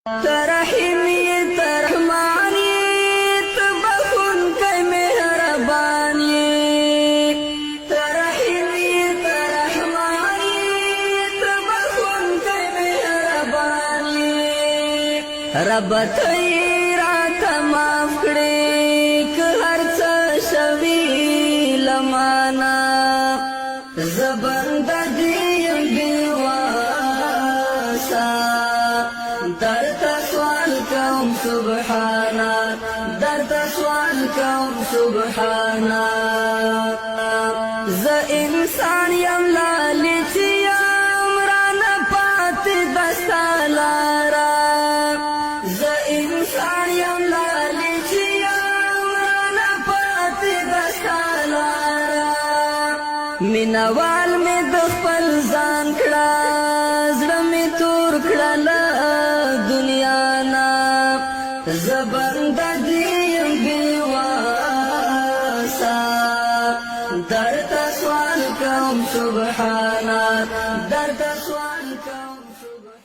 ترحیم یہ ترحمان یہ تبخن کے مہربان یہ ترحیم یہ ترحمان یہ تبخن کے مہربان یہ رب تیرات معاف کړي که هر څه شوي لمانا زبند دیم بیواسا در تسوال کوم سبحانا در تسوال کوم سبحانا ز انسان یم لالیچی امران پات دستا لارا ز انسان یم لالیچی امران پات دستا لارا مینوال می د خپل ځان کړه زړه می تور کړه له دنیا نه زبنده دیم بیواسا درته سوال کوم سبحانا درته سوال